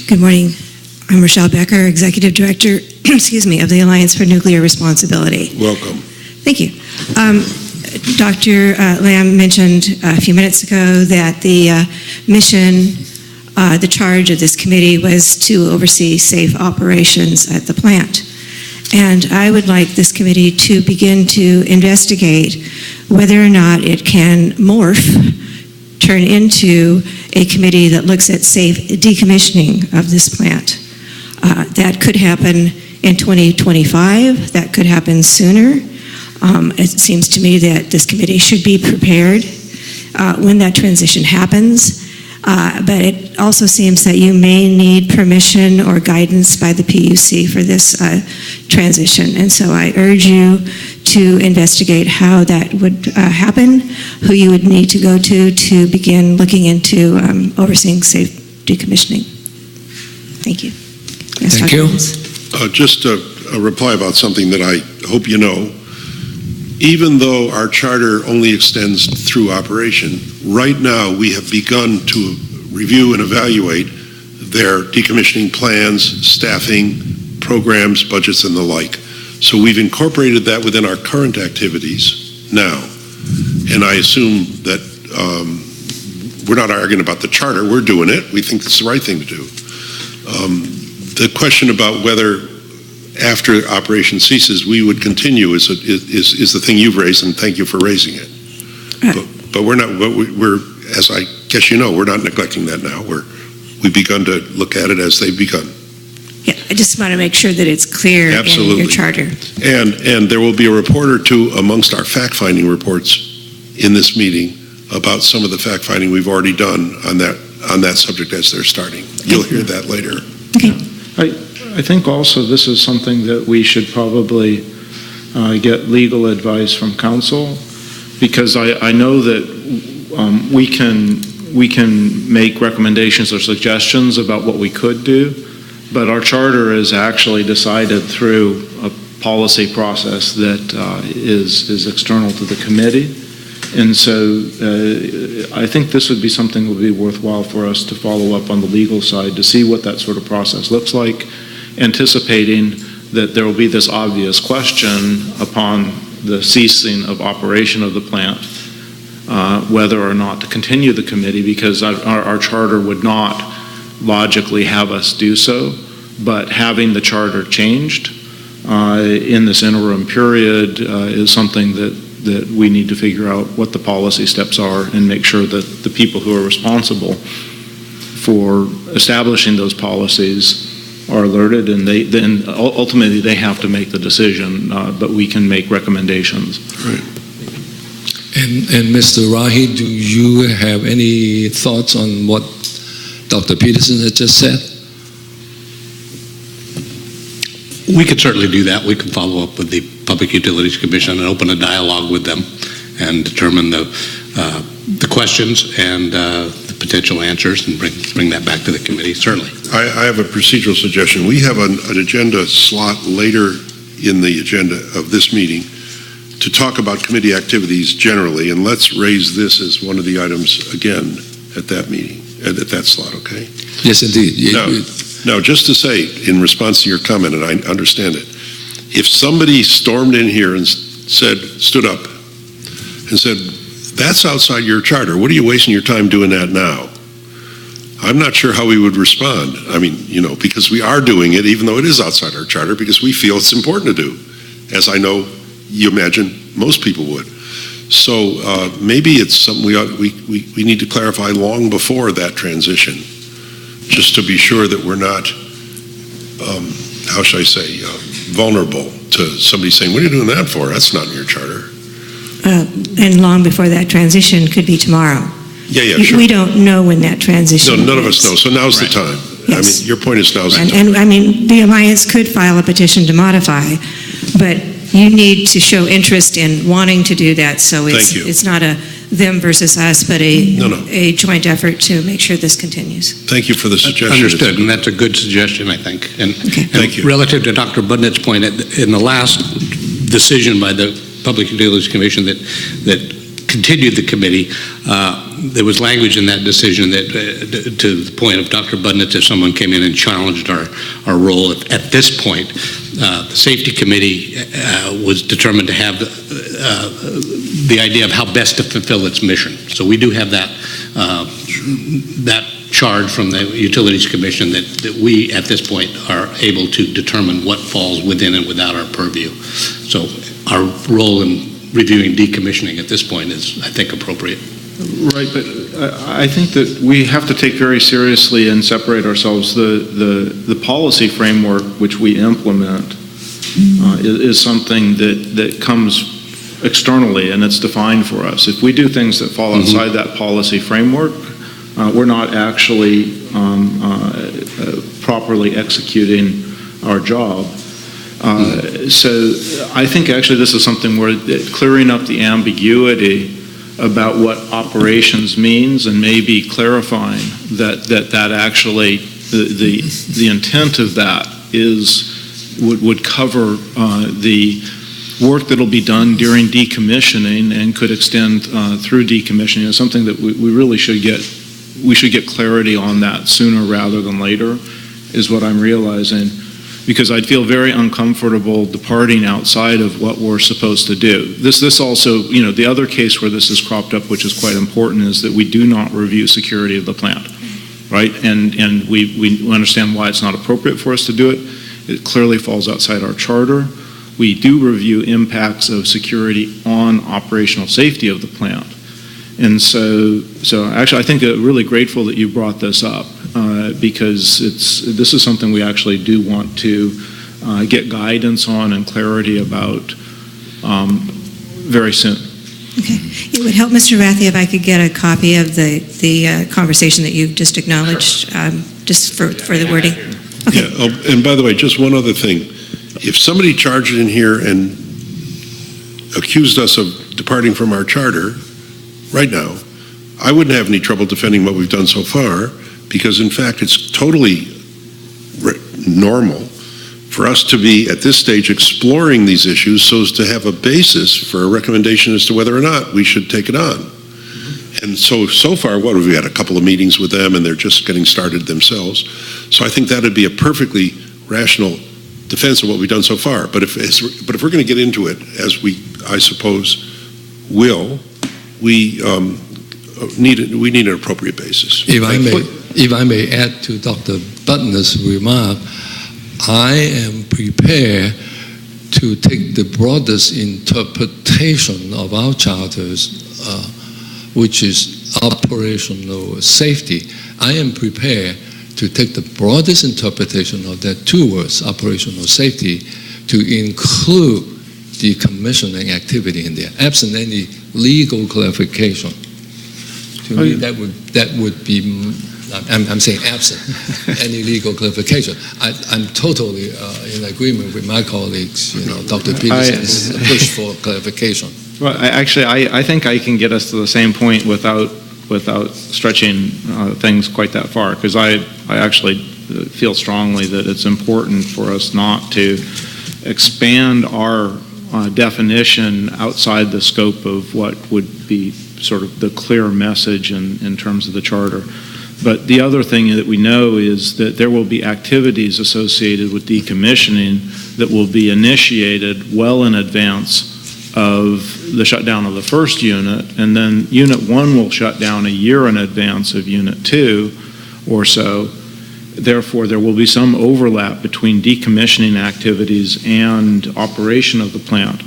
Good morning. I'm Rochelle Becker, Executive Director, excuse me, of the Alliance for Nuclear Responsibility. Welcome. Thank you. Dr. Lamb mentioned a few minutes ago that the mission, the charge of this committee was to oversee safe operations at the plant. And I would like this committee to begin to investigate whether or not it can turn into a committee that looks at safe decommissioning of this plant. That could happen in 2025. That could happen sooner. It seems to me that this committee should be prepared when that transition happens. But it also seems that you may need permission or guidance by the PUC for this transition. And so I urge you to investigate how that would happen, who you would need to go to begin looking into overseeing safe decommissioning. Thank you. Yes, Thank you. Just a reply about something that I hope you know. Even though our charter only extends through operation, right now we have begun to review and evaluate their decommissioning plans, staffing, programs, budgets, and the like. So we've incorporated that within our current activities now. And I assume that we're not arguing about the charter, we're doing it. We think it's the right thing to do. The question about whether after operation ceases, we would continue is the thing you've raised, and thank you for raising it. But we're not. We're, as I guess you know, we're not neglecting that now. We've begun to look at it as they've begun. Yeah, I just want to make sure that it's clear Absolutely. In your charter. And there will be a report or two amongst our fact-finding reports in this meeting about some of the fact-finding we've already done on that subject as they're starting. You'll hear that later. Okay. I think also this is something that we should probably get legal advice from counsel, because I know that we can make recommendations or suggestions about what we could do, but our charter is actually decided through a policy process that is external to the committee. And so I think this would be something that would be worthwhile for us to follow up on the legal side to see what that sort of process looks like, anticipating that there will be this obvious question upon the ceasing of operation of the plant, whether or not to continue the committee, because our charter would not logically have us do so, but having the charter changed in this interim period is something that we need to figure out what the policy steps are and make sure that the people who are responsible for establishing those policies are alerted, and then ultimately they have to make the decision, but we can make recommendations. Right. And Mr. Rahi, do you have any thoughts on what Dr. Peterson had just said? We could certainly do that. We can follow up with the Public Utilities Commission and open a dialogue with them and determine the questions and the potential answers and bring that back to the committee, certainly. I have a procedural suggestion. We have an agenda slot later in the agenda of this meeting to talk about committee activities generally, and let's raise this as one of the items again at that meeting, at that slot, okay? Yes, indeed. Now, just to say, in response to your comment, and I understand it, if somebody stormed in here and stood up and said, that's outside your charter, what are you wasting your time doing that now? I'm not sure how we would respond. I mean, because we are doing it, even though it is outside our charter, because we feel it's important to do, as I know you imagine most people would. So maybe it's something we need to clarify long before that transition, just to be sure that we're not, how should I say, vulnerable to somebody saying, what are you doing that for? That's not in your charter. And long before that transition could be tomorrow. Yeah, sure. We don't know when that transition none of us know, so now's the time. Yes. I mean, your point is now's the time. And I mean, the Alliance could file a petition to modify, but you need to show interest in wanting to do that, so it's not a them versus us, but a joint effort to make sure this continues. Thank you for the suggestion. Understood, and that's a good suggestion, I think. And Thank you. Relative to Dr. Budnick's point, in the last decision by the Public Utilities Commission that continued the committee, there was language in that decision that, to the point of Dr. Budnitz, if someone came in and challenged our role at this point, the Safety Committee was determined to have the idea of how best to fulfill its mission. So we do have that charge from the Utilities Commission that we, at this point, are able to determine what falls within and without our purview. So our role in reviewing decommissioning at this point is, I think, appropriate. Right, but I think that we have to take very seriously and separate ourselves. The policy framework which we implement is something that comes externally, and it's defined for us. If we do things that fall outside that policy framework, we're not actually properly executing our job. So I think actually this is something where clearing up the ambiguity about what operations means and maybe clarifying that actually the intent of that would cover the work that'll be done during decommissioning and could extend through decommissioning is something that we really should get clarity on that sooner rather than later, is what I'm realizing, because I'd feel very uncomfortable departing outside of what we're supposed to do. This also, the other case where this has cropped up, which is quite important, is that we do not review security of the plant, right? And we understand why it's not appropriate for us to do it. It clearly falls outside our charter. We do review impacts of security on operational safety of the plant. And so actually, I think really grateful that you brought this up because this is something we actually do want to get guidance on and clarity about very soon. Okay. It would help, Mr. Rathia, if I could get a copy of the conversation that you've just acknowledged, just for the wording. Okay. Yeah. Oh, and by the way, just one other thing. If somebody charged in here and accused us of departing from our charter right now, I wouldn't have any trouble defending what we've done so far, because in fact it's totally normal for us to be at this stage exploring these issues so as to have a basis for a recommendation as to whether or not we should take it on. And so far, what have we had? A couple of meetings with them, and they're just getting started themselves. So I think that would be a perfectly rational defense of what we've done so far. But if we're going to get into it, as I suppose, will, we need an appropriate basis. If I may add to Dr. Butner's remark, I am prepared to take the broadest interpretation of our charters, which is operational safety. I am prepared to take the broadest interpretation of that two words, operational safety, to include decommissioning activity in there, absent any legal clarification. To me, that would be, I'm saying absent any legal clarification. I'm totally in agreement with my colleagues, Dr. Peterson's push for clarification. Well, I think I can get us to the same point without stretching things quite that far, because I actually feel strongly that it's important for us not to expand our definition outside the scope of what would be sort of the clear message in terms of the charter. But the other thing that we know is that there will be activities associated with decommissioning that will be initiated well in advance of the shutdown of the first unit, and then Unit 1 will shut down a year in advance of Unit 2 or so. Therefore, there will be some overlap between decommissioning activities and operation of the plant.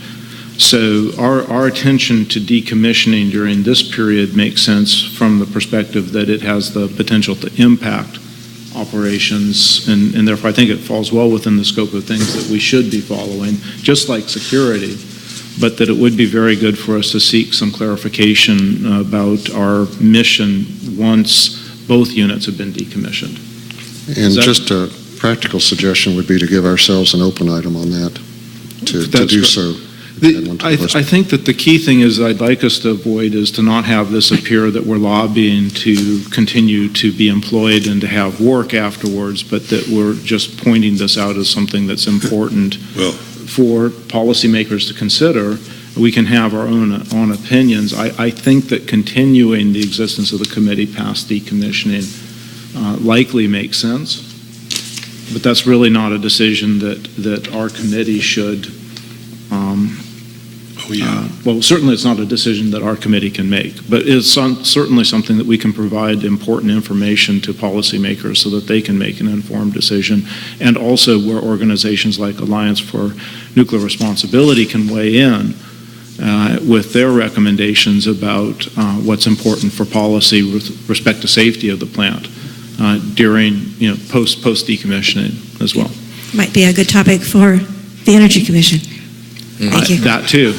So our attention to decommissioning during this period makes sense from the perspective that it has the potential to impact operations, and therefore I think it falls well within the scope of things that we should be following, just like security, but that it would be very good for us to seek some clarification about our mission once both units have been decommissioned. And just a practical suggestion would be to give ourselves an open item on that, to do so. I think that the key thing is I'd like us to avoid is to not have this appear that we're lobbying to continue to be employed and to have work afterwards, but that we're just pointing this out as something that's important for policymakers to consider, we can have our own opinions. I think that continuing the existence of the committee past decommissioning likely makes sense, but that's really not a decision that our committee should. Well, certainly it's not a decision that our committee can make, but it's certainly something that we can provide important information to policymakers so that they can make an informed decision, and also where organizations like Alliance for Nuclear Responsibility can weigh in with their recommendations about what's important for policy with respect to safety of the plant during, post decommissioning as well. Might be a good topic for the Energy Commission. Thank you. That too.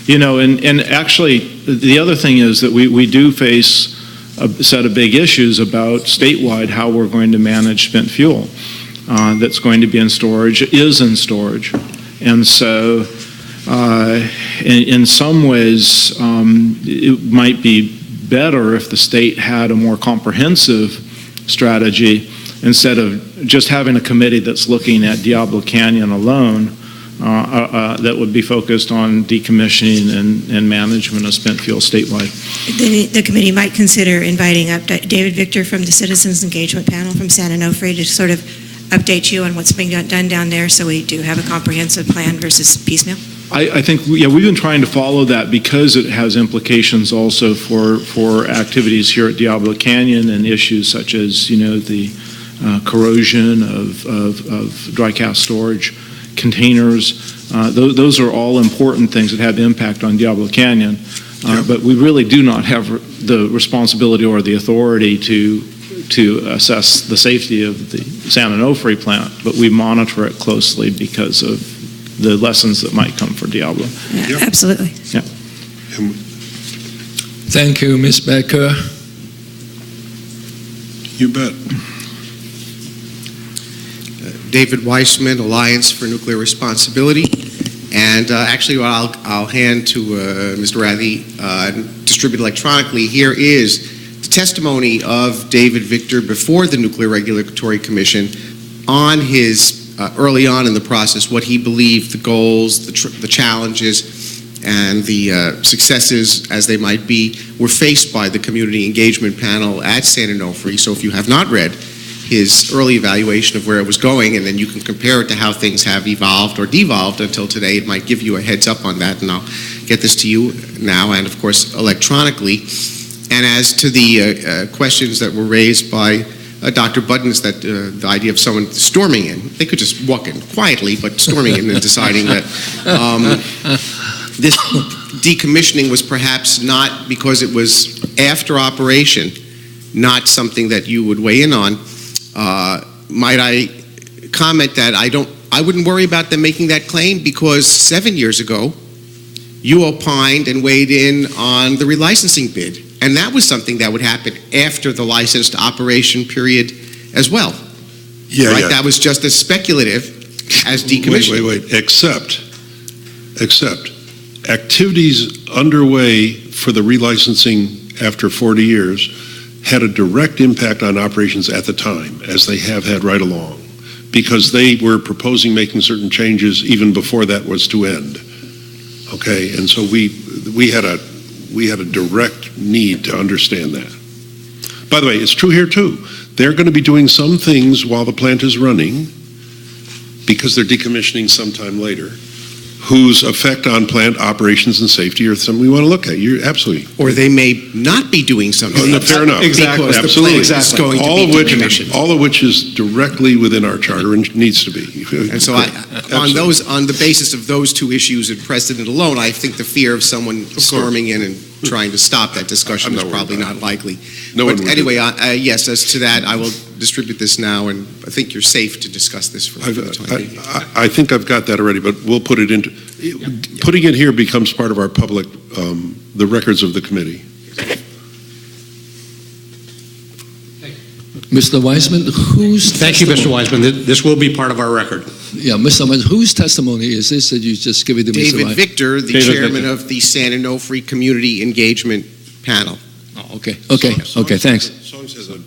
And actually, the other thing is that we do face a set of big issues about statewide how we're going to manage spent fuel that's going to be in storage, is in storage. And so in some ways, it might be better if the state had a more comprehensive strategy instead of just having a committee that's looking at Diablo Canyon alone. That would be focused on decommissioning and management of spent fuel statewide. The committee might consider inviting up David Victor from the Citizens Engagement Panel from San Onofre to sort of update you on what's being done down there, so we do have a comprehensive plan versus piecemeal. I think, we've been trying to follow that because it has implications also for activities here at Diablo Canyon and issues such as, the corrosion of dry cast storage containers. Those are all important things that have impact on Diablo Canyon, but we really do not have the responsibility or the authority to assess the safety of the San Onofre plant, but we monitor it closely because of the lessons that might come for Diablo. Yep. Absolutely. Yeah. Thank you, Ms. Becker. You bet. David Weisman, Alliance for Nuclear Responsibility. And actually what I'll hand to Mr. Rathia, distributed electronically, here is the testimony of David Victor before the Nuclear Regulatory Commission on his, early on in the process, what he believed the goals, the challenges, and the successes, as they might be, were faced by the Community Engagement Panel at San Onofre. So if you have not read his early evaluation of where it was going, and then you can compare it to how things have evolved or devolved until today, it might give you a heads up on that, and I'll get this to you now, and of course electronically. And as to the questions that were raised by Dr. Buttons, that the idea of someone storming in, they could just walk in quietly, but storming in and deciding that this decommissioning was perhaps not, because it was after operation, not something that you would weigh in on. Might I comment that I wouldn't worry about them making that claim, because 7 years ago, you opined and weighed in on the relicensing bid, and that was something that would happen after the licensed operation period as well. Yeah, right? yeah. That was just as speculative as decommissioning. Wait. Except activities underway for the relicensing after 40 years had a direct impact on operations at the time, as they have had right along, because they were proposing making certain changes even before that was to end. Okay, and so we had a direct need to understand that. By the way, it's true here too. They're going to be doing some things while the plant is running, because they're decommissioning sometime later, whose effect on plant operations and safety are something we want to look at. You're absolutely. Or they may not be doing something. Fair enough. Exactly. Because Absolutely. the plant is going to be decommissioned. All of which is directly within our charter and needs to be. And so on the basis of those two issues and precedent alone, I think the fear of someone storming in and trying to stop that discussion is probably not likely. But anyway, yes, as to that, I will distribute this now, and I think you're safe to discuss this for the time being. I think I've got that already, but we'll put it into, putting it here becomes part of our public, the records of the committee. Mr. Weisman, whose Thank you, Mr. Weisman. This will be part of our record. Yeah, Mr. Weisman, whose testimony is this that you just give it to Mr. David Weisman? Victor, the chairman of the San Onofre Community Engagement Panel. Oh, okay, thanks. Songs has a